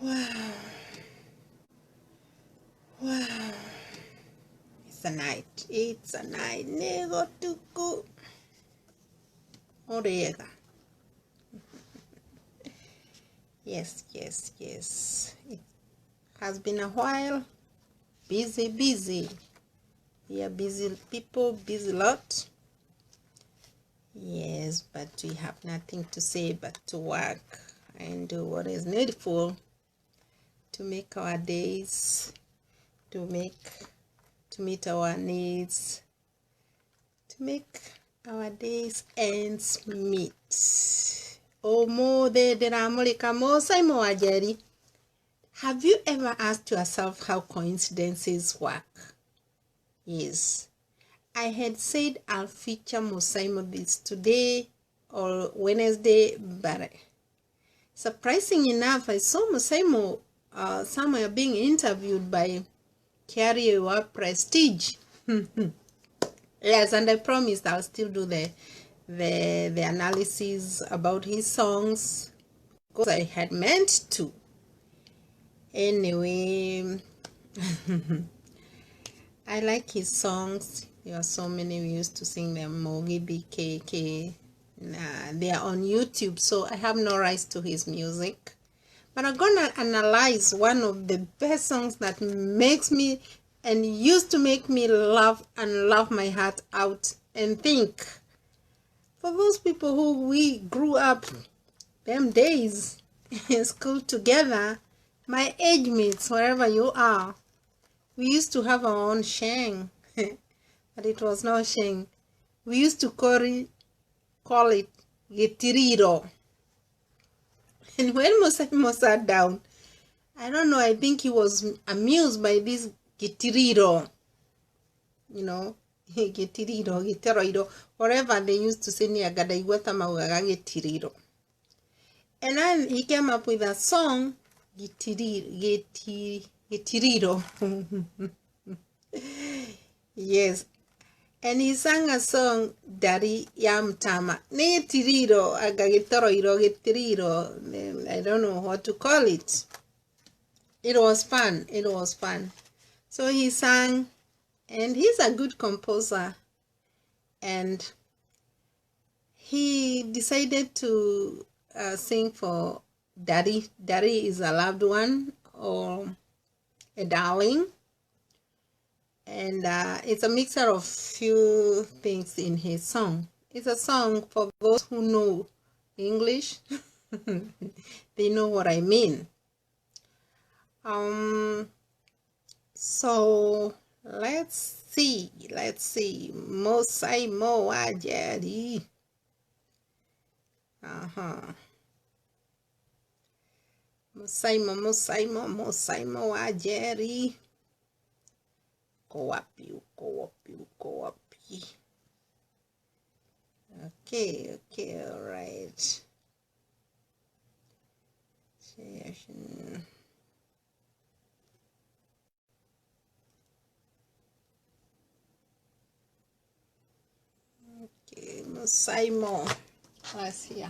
Wow. Wow. It's a night. It's a night. Nego tuku. Orega. Yes. It has been a while. Busy. We are busy people, busy lot. Yes, but we have nothing to say but to work and do what is needful to make our days, to meet our needs, to make our days ends meet. Musaimo Njeri. Have you ever asked yourself how coincidences work? Yes. I had said I'll feature Musaimo this today or Wednesday, but surprising enough, I saw Musaimo somewhere being interviewed by Gitiriro Prestige. Yes, and I promised I'll still do the analysis about his songs because I had meant to. Anyway, I like his songs. There are so many. We used to sing them. Mogi BKK. They are on YouTube, so I have no rights to his music. But I'm gonna analyze one of the best songs that makes me and used to make me laugh and laugh my heart out and think. For those people who we grew up them days in school together, my age mates, wherever you are, we used to have our own sheng, but it was no sheng. We used to call it Gitiriro. And when Musaimo sat down, I don't know, I think he was amused by this Gitiriro. You know, Gitiriro, whatever they used to say near Gitiriro. And then he came up with a song, Gitiriro. Yes. And he sang a song, Ndari ya mtama. Gitiriro, Gitiriro. I don't know what to call it. It was fun. So he sang, and he's a good composer. And he decided to sing for Ndari. Ndari is a loved one or a darling. And it's a mixture of few things in his song. It's a song for those who know English. They know what I mean. So let's see. Musaimo Njeri. Musaimo Njeri. Go up. Okay, all right. Okay, Musaimo. Let's see.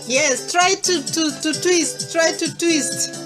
Yes, try to twist. Try to twist.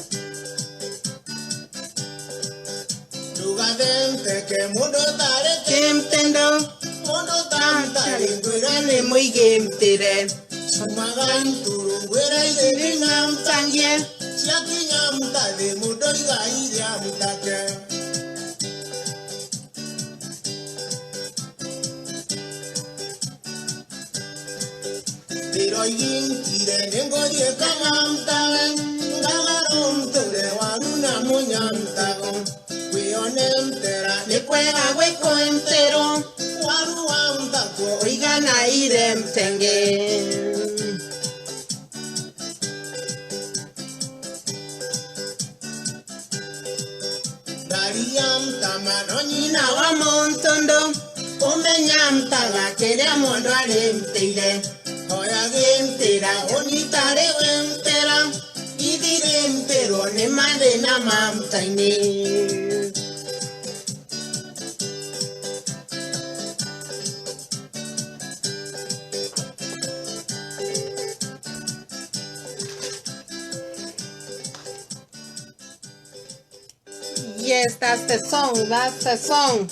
Yes, that's the song. That's the song.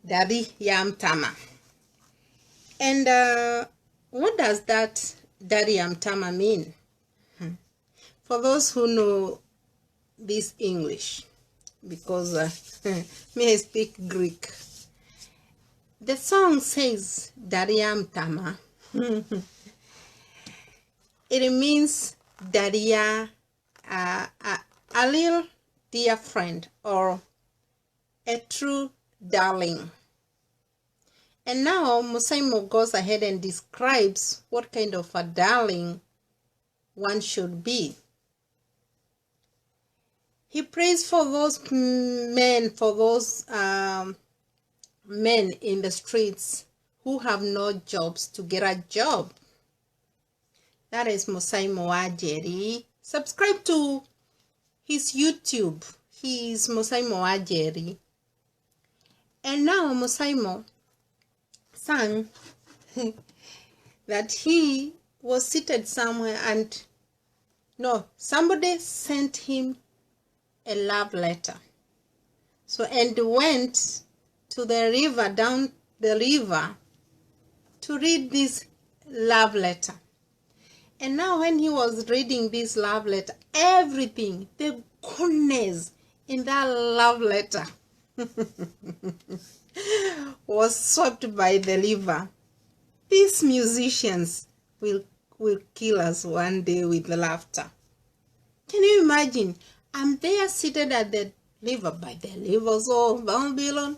Ndari ya mtama. And what does that Ndari ya mtama mean? For those who know this English, because me I speak Greek. The song says Ndari ya mtama. It means Ndari ya a little dear friend or a true darling. And now Musaimo goes ahead and describes what kind of a darling one should be. He prays for those men, men in the streets who have no jobs to get a job. That is Musaimo Njeri. Subscribe to his YouTube. He is Musaimo Njeri. And now Musaimo sang that he was seated somewhere and somebody sent him a love letter. So, and went to the river, down the river, to read this love letter. And now when he was reading this love letter, everything, the goodness in that love letter was swept by the river. These musicians will kill us one day with laughter. Can you imagine? I'm there seated at the river, by the rivers of Babylon,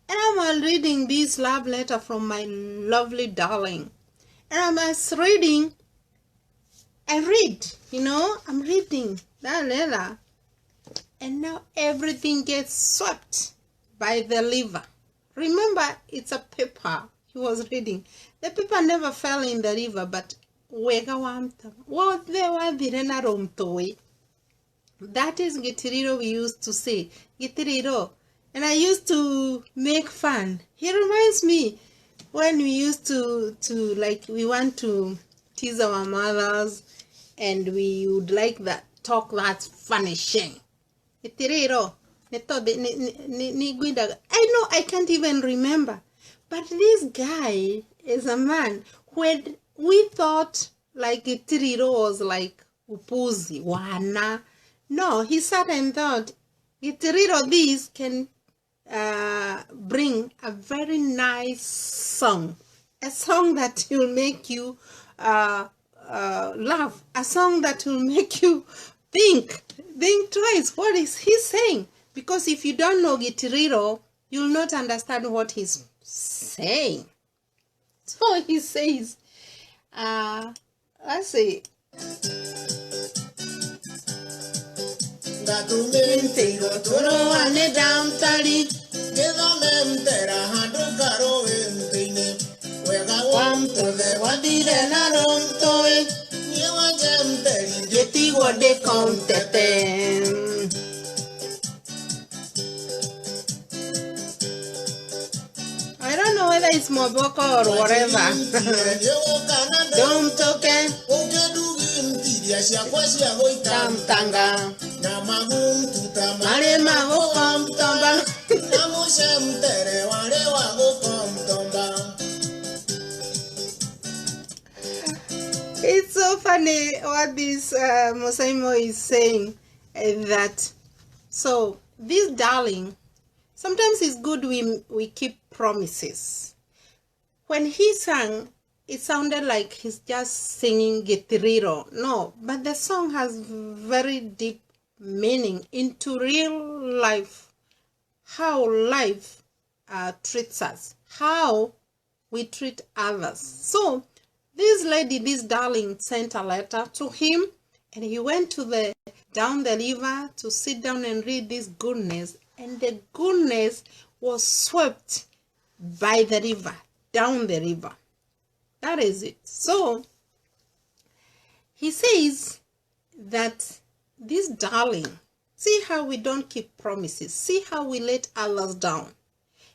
and I'm reading this love letter from my lovely darling. And I'm reading, I'm reading that letter, and now everything gets swept by the river. Remember, it's a paper he was reading. The paper never fell in the river, but that is Gitiriro we used to say. Gitiriro. And I used to make fun. He reminds me when we used to we want to tease our mothers and we would like that talk that's funny. Gitiriro. I know I can't even remember. But this guy is a man when we thought like Gitiriro was like upuzi, wana. No, he sat and thought Gitiriro this can bring a very nice song. A song that will make you laugh. A song that will make you think twice. What is he saying? Because if you don't know Gitiriro, you'll not understand what he's saying. So he says, Let's see. I don't know whether it's Moboko or whatever. Don't token. Tanga. It's so funny what this Musaimo is saying. That so this darling, sometimes it's good we keep promises. When he sang, it sounded like he's just singing Gitiriro. No, but the song has very deep meaning into real life, how life treats us, how we treat others. So this lady, this darling, sent a letter to him, and he went to down the river to sit down and read this goodness, and the goodness was swept by the river, down the river. That is it. So he says that this darling, see how we don't keep promises, see how we let others down,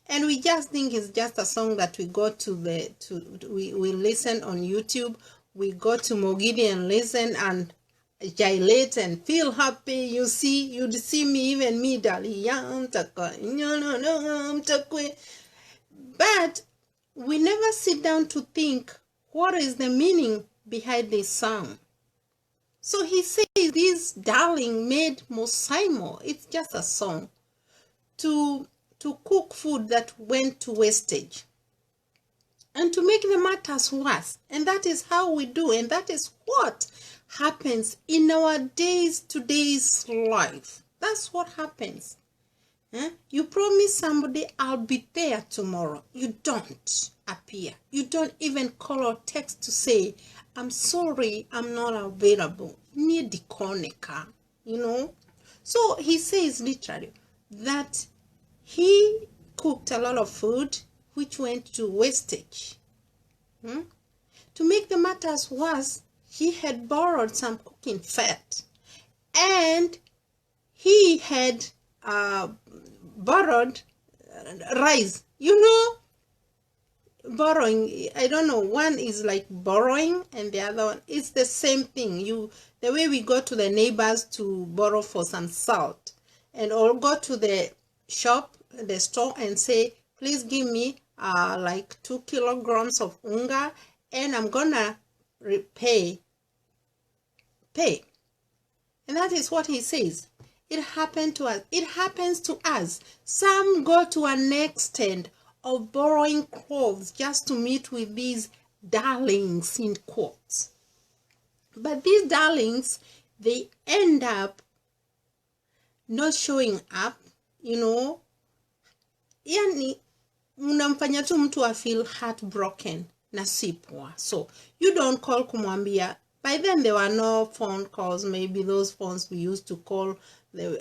and we just think it's just a song that we go we listen on YouTube, we go to Mogidi and listen and gyrate and feel happy. You'd see me, even me, darling, but we never sit down to think what is the meaning behind this song. So he says this darling made Musaimo, it's just a song, to cook food that went to wastage and to make the matters worse. And that is how we do, and that is what happens in our today's life. That's what happens. You promise somebody, I'll be there tomorrow. You don't appear. You don't even call or text to say, I'm sorry, I'm not available. Near the corner, So he says literally that he cooked a lot of food which went to wastage. To make the matters worse, he had borrowed some cooking fat, and he had borrowed rice. Borrowing, I don't know, one is like borrowing and the other one, it's the same thing. The way we go to the neighbors to borrow for some salt, and or go to the shop, the store, and say, please give me like 2 kilograms of unga, and I'm gonna pay. And that is what he says. It happened to us. It happens to us. Some go to an extent of borrowing clothes just to meet with these darlings, in quotes. But these darlings, they end up not showing up, Yani unamfanya tu mtu feel heartbroken na si poa. So you don't call kumwambia. By then there were no phone calls. Maybe those phones we used to call.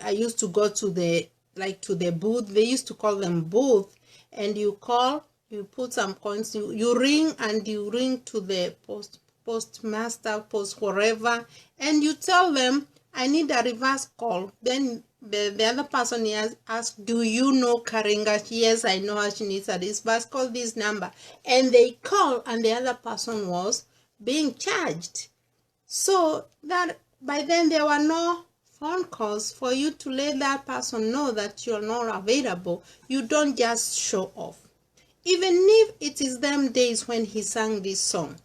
I used to go to the booth. They used to call them booth. And you call, you put some coins, you ring, and you ring to the postmaster, wherever, and you tell them, I need a reverse call. Then the other person asks, do you know Karinga? Yes, I know her. She needs a reverse call, this number. And they call, and the other person was being charged. So that by then there were no phone calls for you to let that person know that you're not available. You don't just show off. Even if it is them days when he sang this song,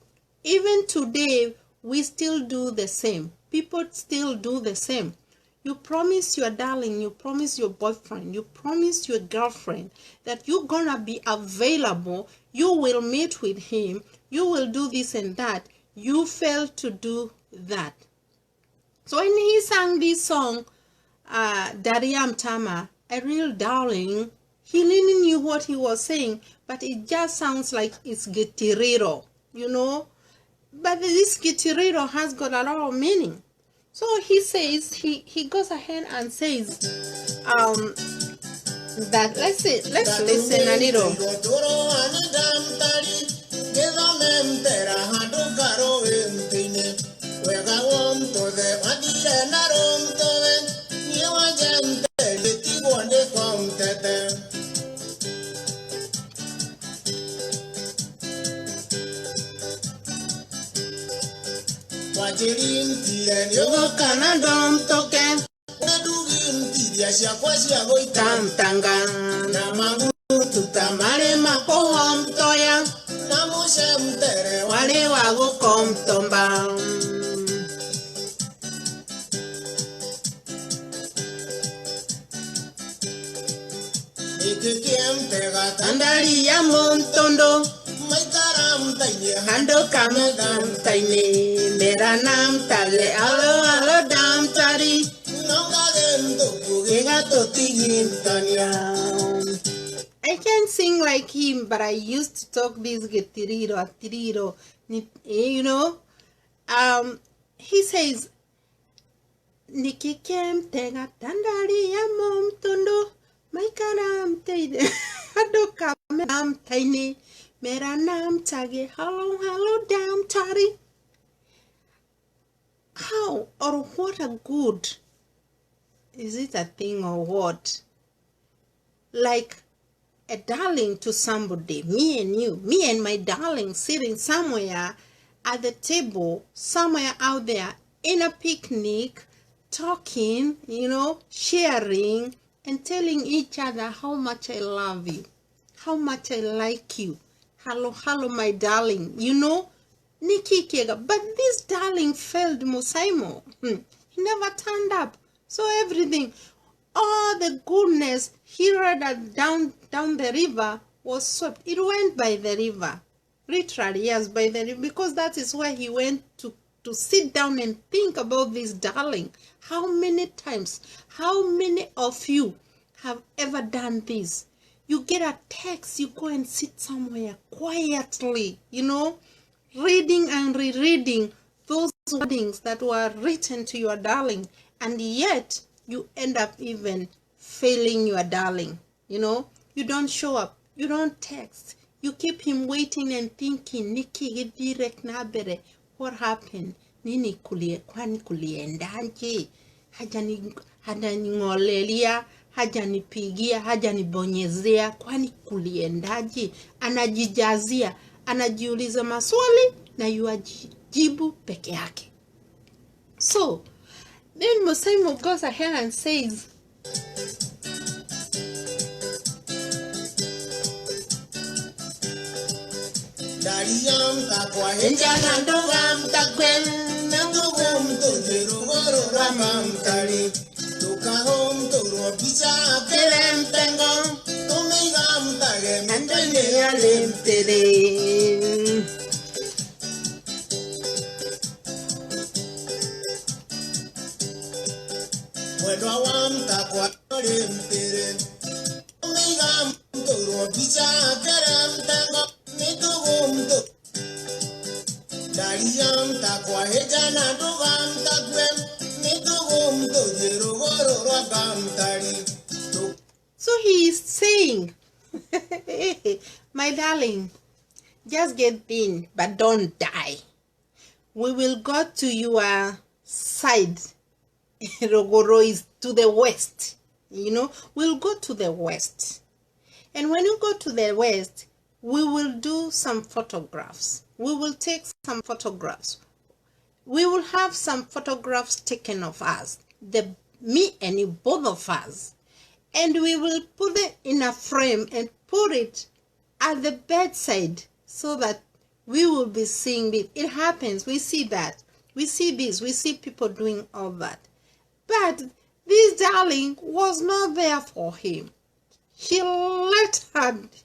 even today we still do the same. People still do the same. You promise your darling, you promise your boyfriend, you promise your girlfriend that you're gonna be available, you will meet with him, you will do this and that. You fail to do that. So when he sang this song, Ndari mtama, a real darling, he really knew what he was saying, but it just sounds like it's Gitiriro, But this Gitiriro has got a lot of meaning. So he says, he goes ahead and says, that let's listen a little. Ndari ya montondo hando kamedam taine meranam tale alo dam tari I can't sing like him, but I used to talk this Gitiriro, you know. He says, Nikikem tega tandari ya montondo Maikanam taide hado kamedam taine meranam tage hello dam tari. How or what a good, is it a thing or what? Like a darling to somebody, me and you, me and my darling sitting somewhere at the table, somewhere out there in a picnic, talking, you know, sharing and telling each other how much I love you, how much I like you. Hello, my darling, you know, Nikki Kega. But this darling failed Musaimo. He never turned up. So everything, all the goodness he read down the river was swept. It went by the river. Literally, yes, by the river, because that is where he went to sit down and think about this darling. How many times, how many of you have ever done this? You get a text, you go and sit somewhere quietly, you know, reading and rereading those wordings that were written to your darling, and yet you end up even failing your darling. You know, you don't show up, you don't text, you keep him waiting and thinking, Nikki direct nabere, what happened? Nini kwani kuliendaje? Hajani ngolelia, hajanipigia, hajanibonyezea, kwani kuliendaje? Anajijazia, anajiuliza maswali na yuajibu peke yake. So then Musaimo goes ahead and says, Dariyam takwa enjana ndogam takwen nangogum tujero goro ramam tari tukahom turo pisa kelem tengo tumigam tage mendene alem tere. Bueno awam takwa alem tere tumigam turo pisa kelem tengo mitugum tu Dariyam takwa hejana ndogam takwen mitugum tujero goro ramam tari. So he is saying, my darling, just get thin, but don't die. We will go to your side. Rogoro is to the west. You know, we'll go to the west. And when you go to the west, we will do some photographs. We will take some photographs. We will have some photographs taken of us, me and you, both of us. And we will put it in a frame and put it at the bedside so that we will be seeing it. It happens. We see that. We see this. We see people doing all that. But this darling was not there for him. She let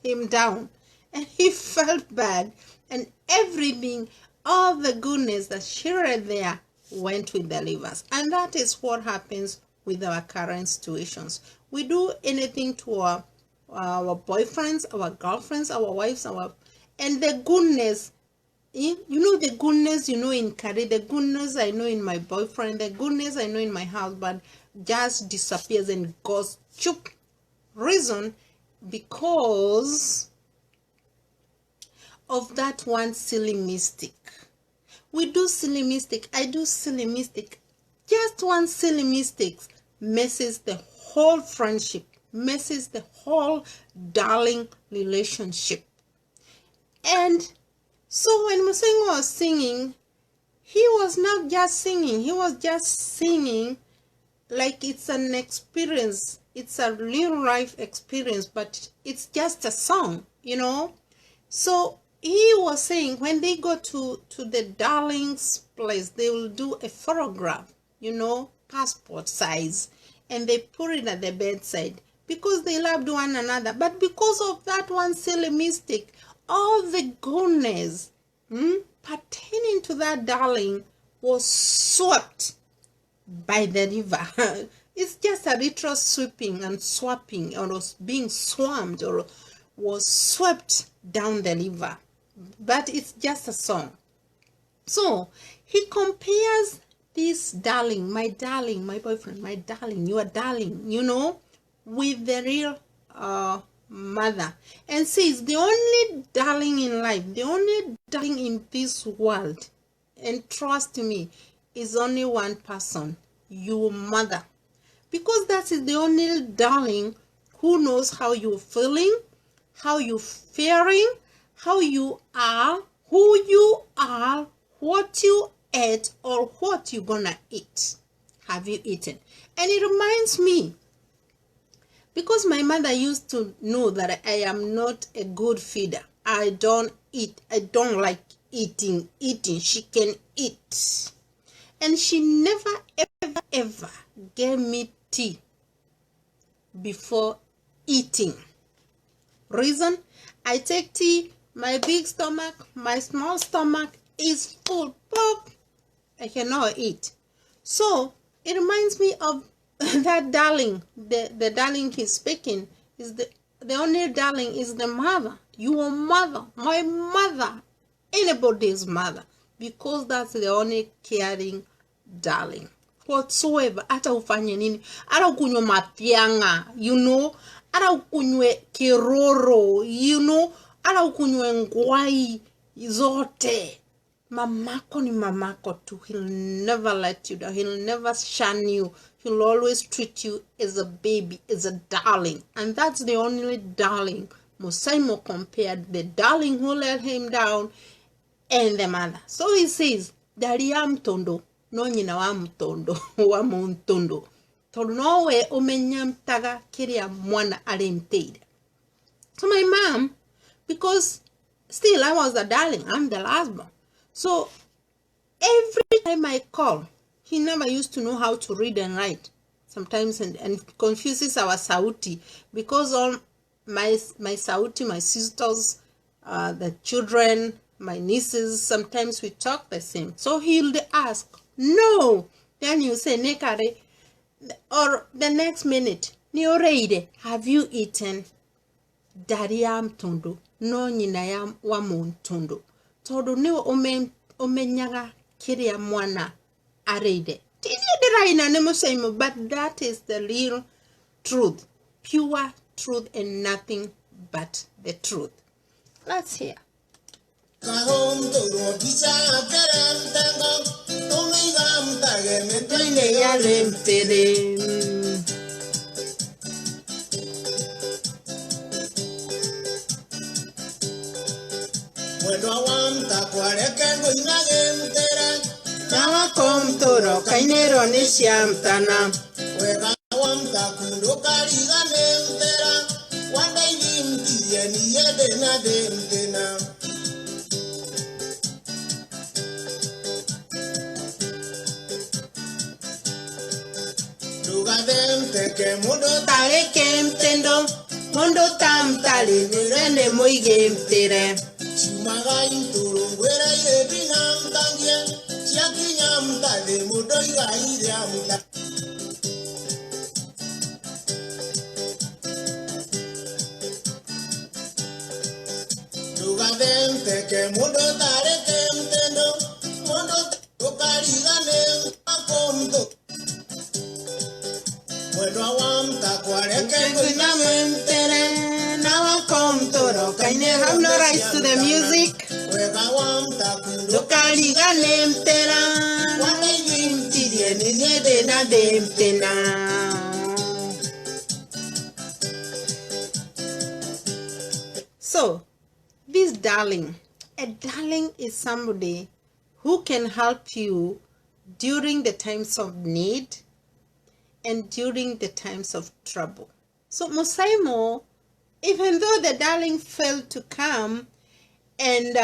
him down and he felt bad. And everything, all the goodness that she read there went with the livers. And that is what happens with our current situations. We do anything to our boyfriends, our girlfriends, our wives, and the goodness You know the goodness you know in Kari, the goodness I know in my boyfriend, the goodness I know in my husband just disappears and goes choop. Reason, because of that one silly mistake. We do silly mistake. I do silly mistake. Just one silly mistake messes the whole friendship, messes the whole darling relationship. And so when Musaimo was singing, he was not just singing, he was just singing like it's an experience. It's a real life experience, but it's just a song, you know. So he was saying when they go to the darling's place, they will do a photograph, you know, passport size, and they put it at the bedside because they loved one another. But because of that one silly mistake, all the goodness pertaining to that darling was swept by the river. It's just a literal sweeping and swapping, or was being swarmed, or was swept down the river. But it's just a song. So he compares this darling, my boyfriend, my darling, your darling, you know, with the real mother, and says the only darling in life, the only darling in this world, and trust me, is only one person, your mother, because that is the only darling who knows how you're feeling, how you're faring, how you are, who you are, what you ate, or what you're gonna eat. Have you eaten? And it reminds me, because my mother used to know that I am not a good feeder. I don't eat. I don't like eating. She can eat. And she never, ever gave me tea before eating. Reason? I take tea, my big stomach, my small stomach is full. Pop! I cannot eat. So it reminds me of that darling, the darling he's speaking is the only darling is the mother, your mother, my mother, anybody's mother, because that's the only caring darling whatsoever. Hata ufanye nini, hata ukunywe mapianga, you know, hata ukunywe kiroro, you know, hata ukunywe ngwai zote, mamako ni mamako too. He'll never let you down. He'll never shun you. He'll always treat you as a baby, as a darling. And that's the only darling. Musaimo compared the darling who let him down and the mother. So he says, Ndari ya mtondo, no nyina wa mtondo, wa mtondo. Tondo nowe umenya mtaga kiria mwana alimteida. So my mom, because still I was the darling, I'm the last born. So every time I call, he never used to know how to read and write sometimes, and confuses our sauti, because all my sauti, my sisters, the children, my nieces, sometimes we talk the same. So he'll ask, no. Then you say, nekare, or the next minute, nioreide, have you eaten? Ndari ya mtondo, no nyina ya wa mtondo. Todo ni omenyaga kiria mwana areide. But that is the real truth, pure truth, and nothing but the truth. Let's hear. Nawa komtoro kainero ni siamtana. Wega wamta kundo kariga nentera. Wanda ilimtiye ni yede na dentena. Luga dente ke mundo tare kemtendo. Mundo tam tale nirene moige mtere. Chumaga inturo wera ire binam tangye. Chiakinyam tale mundo iga iriam tale. Luga dente ke mundo tare ke Lokali ganemtera. Tidiene na demtena. So, this darling, a darling is somebody who can help you during the times of need and during the times of trouble. So Musaimo, even though the darling failed to come and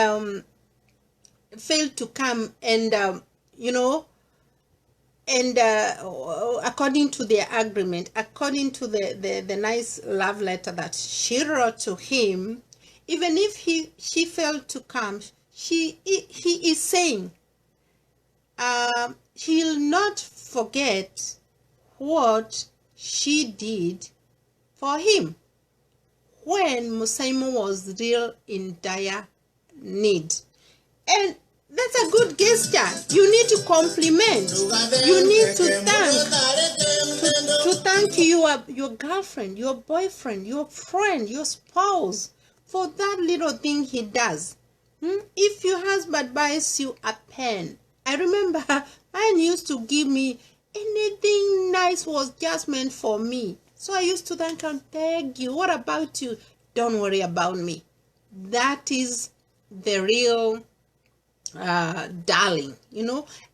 according to their agreement, according to the nice love letter that she wrote to him, even if she failed to come, he is saying he'll not forget what she did for him when Musaimo was real in dire need. And that's a good gesture. You need to compliment. You need to thank your girlfriend, your boyfriend, your friend, your spouse for that little thing he does. If your husband buys you a pen, I remember mine used to give me anything nice was just meant for me. So I used to thank him, thank you. What about you? Don't worry about me. That is the real darling.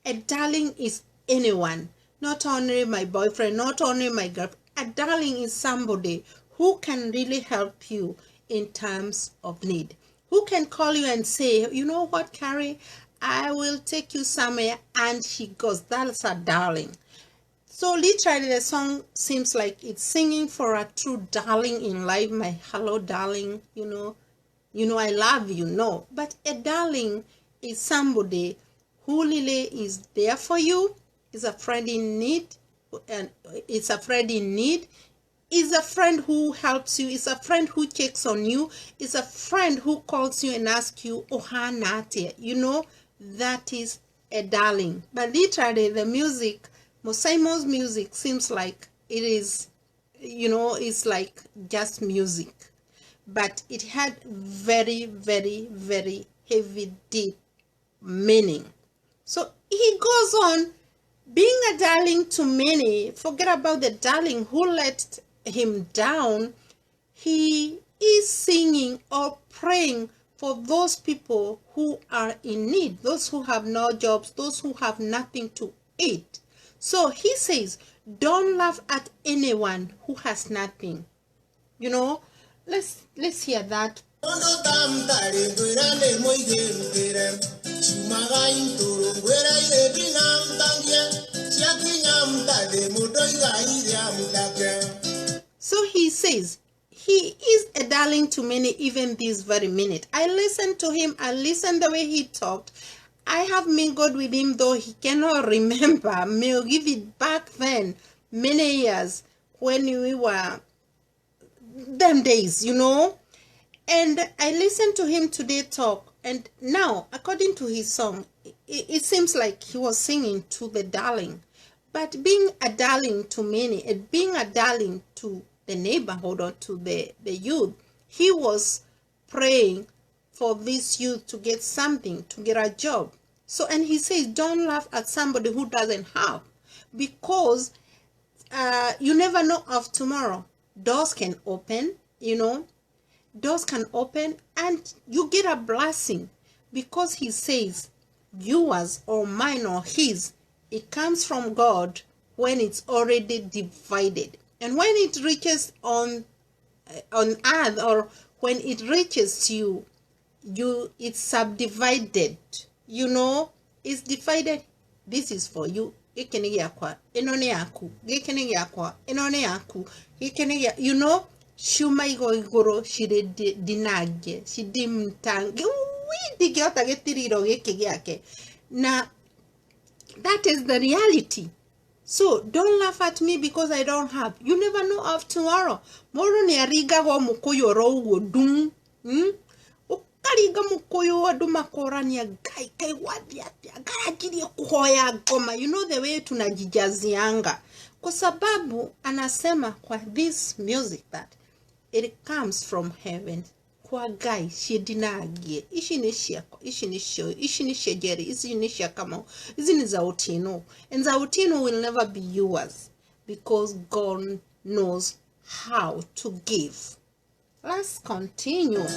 A darling is anyone, not only my boyfriend, not only my girlfriend. A darling is somebody who can really help you in times of need, who can call you and say, you know what, Carrie, I will take you somewhere, and she goes. That's a darling. So literally the song seems like it's singing for a true darling in life. My hello darling, I love you. No, but a darling is somebody who really is there for you, is a friend in need, and is a friend in need, is a friend who helps you, is a friend who checks on you, is a friend who calls you and asks you, Ohanate, that is a darling. But literally the music, Musaimo's music, seems like it is, it's like just music. But it had very, very, very heavy, deep meaning. So he goes on being a darling to many. Forget about the darling who let him down. He is singing or praying for those people who are in need, those who have no jobs, those who have nothing to eat. So he says, don't laugh at anyone who has nothing. Let's hear that. So he says, he is a darling to many even this very minute. I listened to him. I listened the way he talked. I have mingled with him, though he cannot remember. May give it back then, many years, when we were them days, And I listened to him today talk, and now, according to his song, it seems like he was singing to the darling. But being a darling to many, and being a darling to the neighborhood or to the youth, he was praying for this youth to get something, to get a job. So, and he says, don't laugh at somebody who doesn't have, because you never know of tomorrow. Doors can open, doors can open, and you get a blessing, because he says, yours or mine or his, it comes from God when it's already divided. And when it reaches on earth, or when it reaches you, it's subdivided. It's divided. This is for you. Shuma igoro shide dinage shidimtange digiota Gitiriro geke. Now that is the reality. So don't laugh at me because I don't have. You never know of tomorrow. Moro ni ariga go mukoyo ro wodum. Ukariga mukoyo waduma korania kai wadia garajiri kuhoya goma. The way tunajijazianga. Kwa sababu anasema kwa this music that it comes from heaven poor guy, she dinagie, ishini Njeri, ishini Kamo, isn't Zautino. And Zautino will never be yours because God knows how to give. Let's continue. And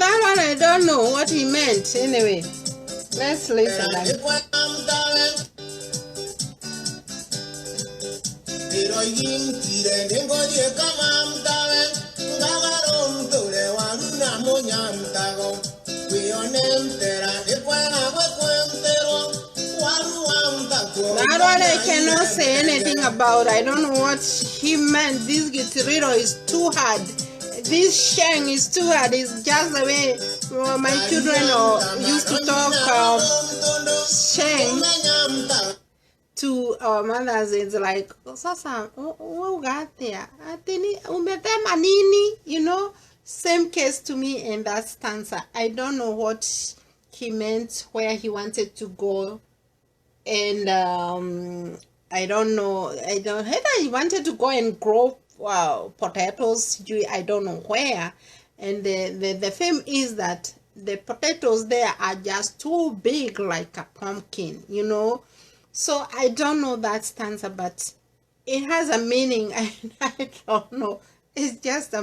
that one I don't know what he meant. Anyway, let's listen. That one I cannot say anything about. I don't know what he meant. This Gitiriro is too hard. This sheng is too hard. It's just the way my children used to talk sheng to our mothers. It's like, Sasa, what got there? You know, same case to me in that stanza. I don't know what he meant, where he wanted to go. And I don't know. Either he wanted to go and grow potatoes. I don't know where. And the thing is that the potatoes there are just too big, like a pumpkin, you know. So I don't know that stanza, but it has a meaning. I don't know. It's just a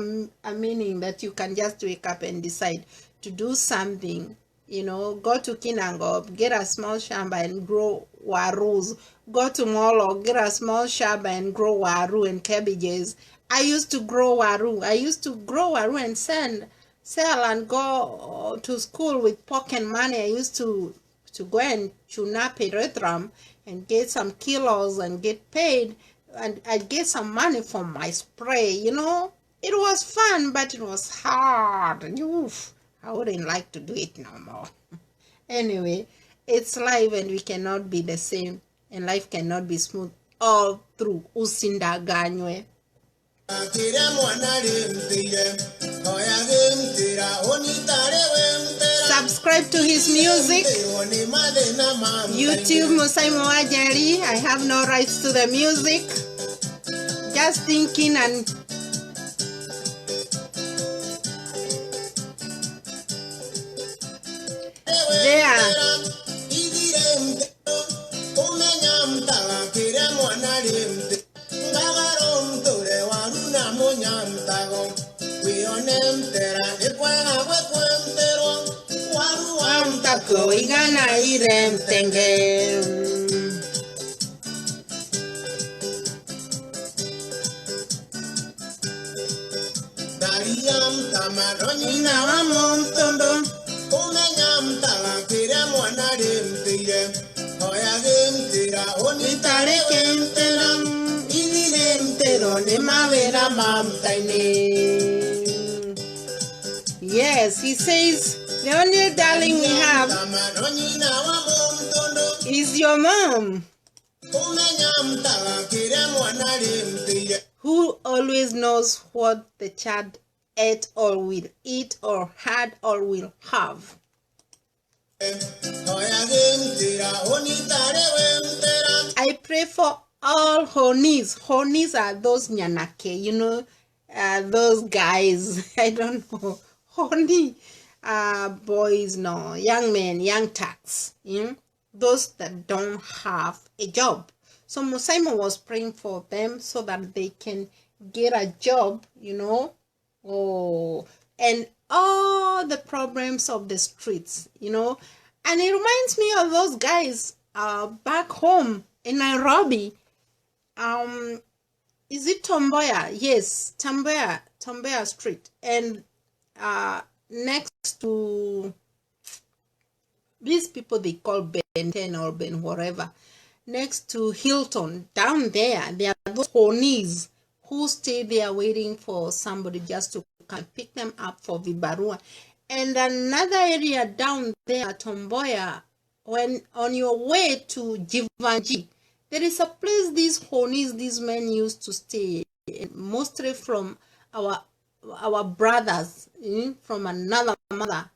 meaning that you can just wake up and decide to do something. You know, go to Kinangop, get a small shamba and grow warus. Go to Molo, get a small shamba and grow waru and cabbages. I used to grow waru. I used to grow waru and sell and go to school with pocket money. I used to go and tune up a retram and get some kilos and get paid. And I'd get some money from my spray, you know. It was fun, but it was hard. Oof. I wouldn't like to do it no more. Anyway, it's life and we cannot be the same. And life cannot be smooth all through. Usinda ganywe. Subscribe to his music. YouTube Musaimo Njeri. I have no rights to the music. Just thinking and there. Yes, he says the only darling we have is your mom, who always knows what the child ate or will eat or had or will have. I pray for all honis. Honis are those nyanake, you know, those guys. I don't know. Honi, boys, no, young men, young tax, those that don't have a job. So Musaimo was praying for them so that they can get a job, you know. Oh, and all the problems of the streets, you know. And it reminds me of those guys back home in Nairobi. Is it Tomboya? Yes, Tomboya Street. And next to these people they call Ben 10 or Ben whatever, next to Hilton, down there are those ponies who stay there waiting for somebody just to come and pick them up for Vibarua. And another area down there at Tomboya, when on your way to Jivanji, There is a place these Honis, these men used to stay, mostly from our brothers, from another mother,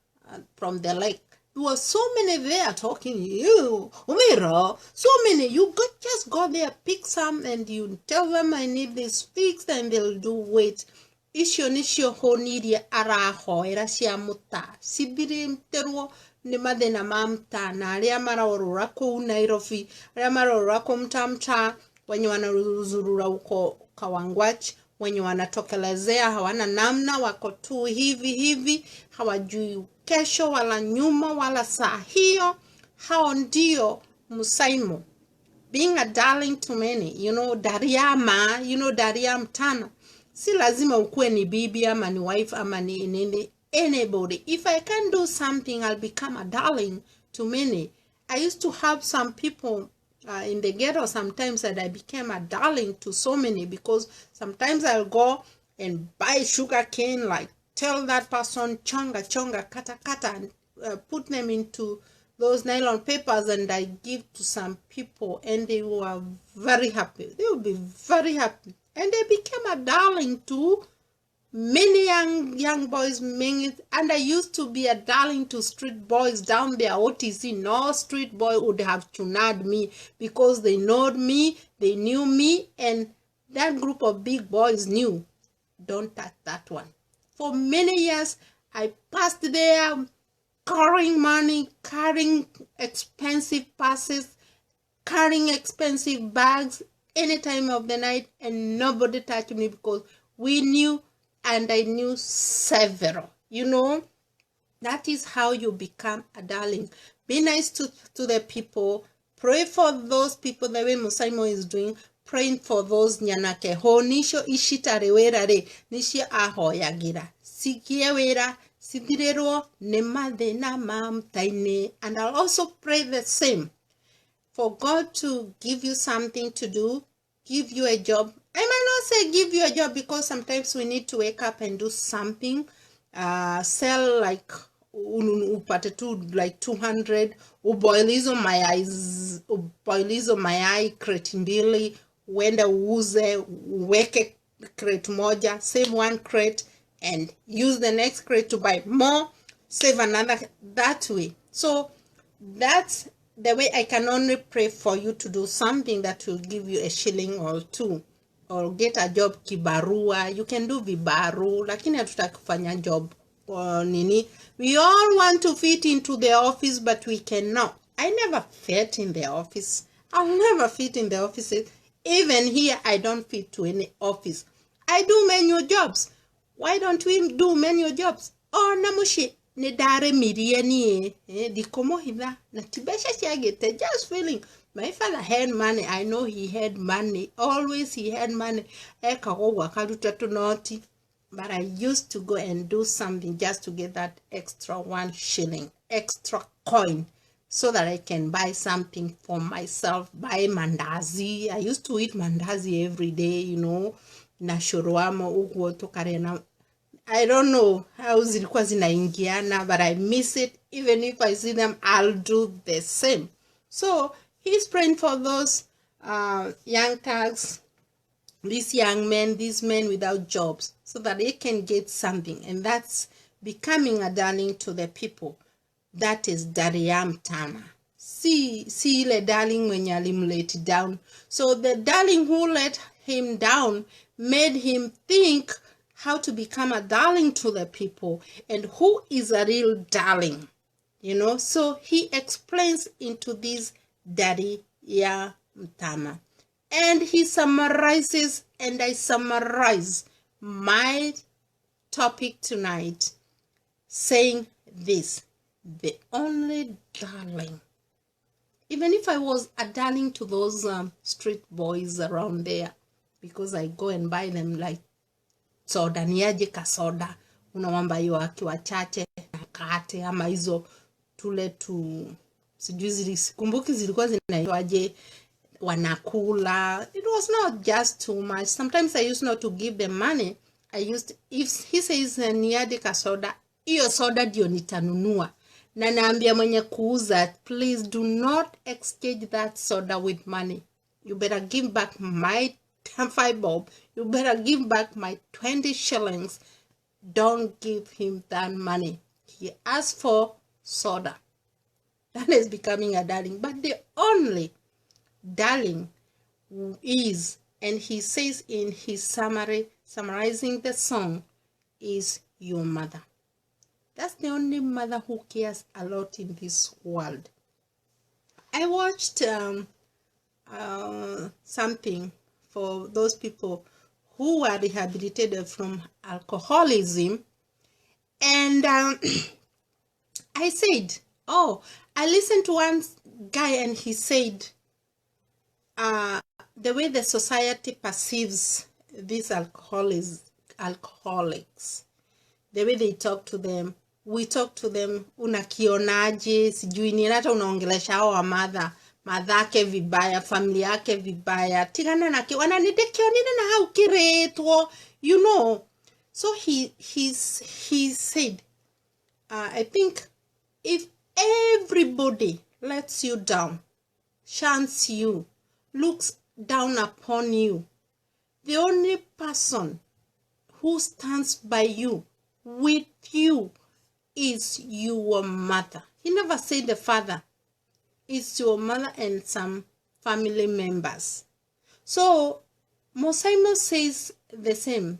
from the lake. There were so many there talking, you, Umiro, so many. You just go there, pick some, and you tell them I need this fixed, and they'll do wait. Isho honiri araho, erasia muta, sibiri mteruo, ni madena mamta, na alia mara orurako Nairobi, alia mara orurako mtamta, wenye wanaruzurura uko Kawangwach, wenye wanatokelezea, hawana namna, wako tu hivi, hawajui kesho, wala nyuma, wala saa hiyo. Hao ndio Musaimo. Being a darling to many, Dariama, Daria mtana. Si lazima ukue ni bibi ama ni wife ama ni anybody. If I can do something, I'll become a darling to many. I used to have some people in the ghetto sometimes that I became a darling to so many, because sometimes I'll go and buy sugar cane, like tell that person chonga, kata, and put them into those nylon papers, and I give to some people, and they were very happy. They will be very happy. And they became a darling to many young boys, and I used to be a darling to street boys down there, OTC. No street boy would have chunad me, because they knowed me, they knew me, and that group of big boys knew, don't touch that one. For many years, I passed there, carrying money, carrying expensive purses, carrying expensive bags, any time of the night, and nobody touched me, because we knew, and I knew several. That is how you become a darling. Be nice to the people. Pray for those people the way Musaimo is doing. Praying for those nyanake ho nisho ishitare werare nishi aho yagira sikie wera sidirero nemade na mam taine. And I'll also pray the same for God to give you something to do, give you a job. I might not say give you a job, because sometimes we need to wake up and do something. Sell like upate tu like 200, uboilizo mayai crate mbili, wenda uuze, uweke crate moja, save one crate and use the next crate to buy more, save another, that way. So that's the way I can only pray for you to do something that will give you a shilling or two, or get a job kibarua. You can do vibaru, lakini hatutaki kufanya job nini. We all want to fit into the office, but we cannot. I never fit in the office. I'll never fit in the offices. Even here, I don't fit to any office. I do manual jobs. Why don't we do manual jobs? Oh, namushi. Nedare miriani dikomo hida na tibesha chiagete, just feeling. My father had money. I know he had money. Always he had money. But I used to go and do something just to get that extra 1 shilling, extra coin, so that I can buy something for myself. Buy mandazi. I used to eat mandazi every day, na shorwamo ugo tokarena. I don't know how zilikuwa zinaingiana, but I miss it. Even if I see them, I'll do the same. So he's praying for those young thugs, these young men, these men without jobs, so that they can get something. And that's becoming a darling to the people. That is Dariyam Tama. See the darling when you let it down. So the darling who let him down made him think how to become a darling to the people, and who is a real darling, So he explains into this Dariyam Tama, and he summarizes, and I summarize my topic tonight, saying this: the only darling. Even if I was a darling to those street boys around there, because I go and buy them like soda, niaje kasoda, unawamba hiyo akiwa chache, kate, ama hizo tule tu, sijui kumbuki zilikuwa zinaitwaje, wanakula. It was not just too much. Sometimes I used not to give them money. If he says niaje kasoda, hiyo soda ndio nitanunua. Na naambia mwenye kuuza, please do not exchange that soda with money. You better give back my 5 bob. You better give back my 20 shillings. Don't give him that money. He asked for soda. That is becoming a darling. But the only darling is, and he says in his summarizing the song, is your mother. That's the only mother who cares a lot in this world. I watched something for those people who were rehabilitated from alcoholism, and I said, oh, I listened to one guy and he said the way the society perceives these alcoholics, the way they talk to them, we talk to them, unakionaje, sijui ni hata unaongelesha hao madhake vibaya, familia yake vibaya, tigana na wananitekionine na hau kiretwo, you know. So he said, I think if everybody lets you down, shuns you, looks down upon you, the only person who stands by you, with you, is your mother. He never said the father. It's your mother and some family members. So Musaimo says the same.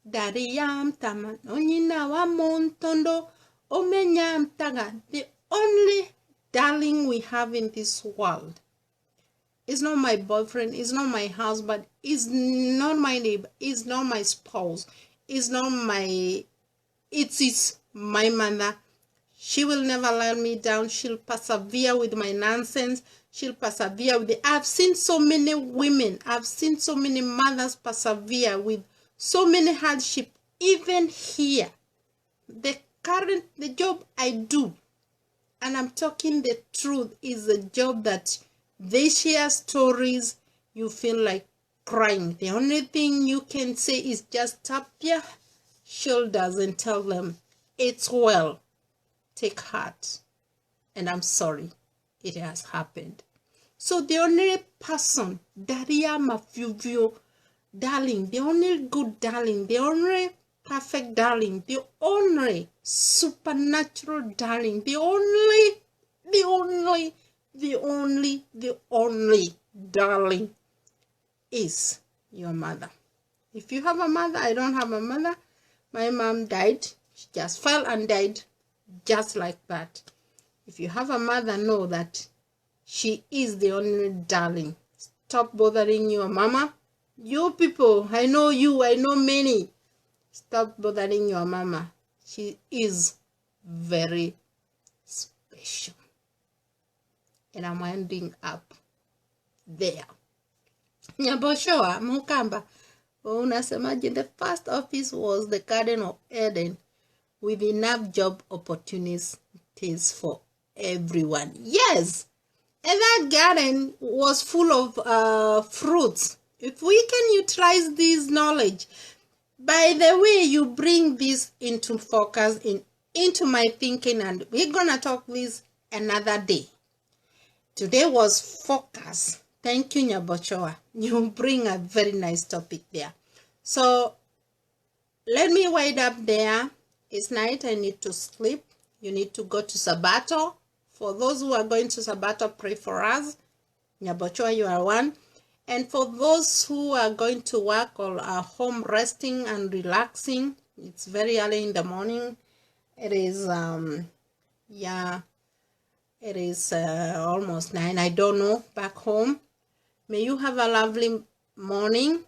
Ndari ya mtama onyina wa montondo omenya mtaga. The only darling we have in this world is not my boyfriend, is not my husband, is not my neighbor, is not my spouse, is not my, it is my mother. She will never let me down. She'll persevere with my nonsense. She'll persevere with it. I've seen so many women, I've seen so many mothers persevere with so many hardships. Even here, the job I do, and I'm talking the truth, is a job that they share stories, you feel like crying. The only thing you can say is just tap your shoulders and tell them, it's well, take heart, and I'm sorry it has happened. So the only person, Daria Mafuvio, darling, the only good darling, the only perfect darling, the only supernatural darling, the only darling is your mother. If you have a mother, I don't have a mother. My mom died. She just fell and died just like that. If you have a mother, know that she is the only darling. Stop bothering your mama. You people, I know you, I know many. Stop bothering your mama. She is very special. And I'm ending up there. Nyaboshoa, Mukamba, unasemaje, the first office was the Garden of Eden with enough job opportunities for everyone. Yes, and that garden was full of fruits. If we can utilize this knowledge, by the way, you bring this into focus, into my thinking, and we're gonna talk this another day. Today was focus. Thank you, Nyabochoa. You bring a very nice topic there. So let me wind up there. It's night. I need to sleep. You need to go to Sabato. For those who are going to Sabato, pray for us. Nyabochoa, you are one. And for those who are going to work or are home resting and relaxing, it's very early in the morning. It is, it is almost 9. I don't know, back home. May you have a lovely morning.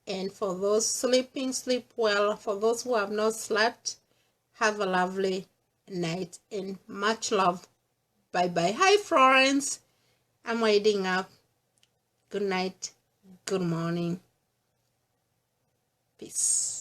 And for those sleeping, sleep well. For those who have not slept, have a lovely night and much love. Bye-bye. Hi, Florence. I'm waiting up. Good night. Good morning. Peace.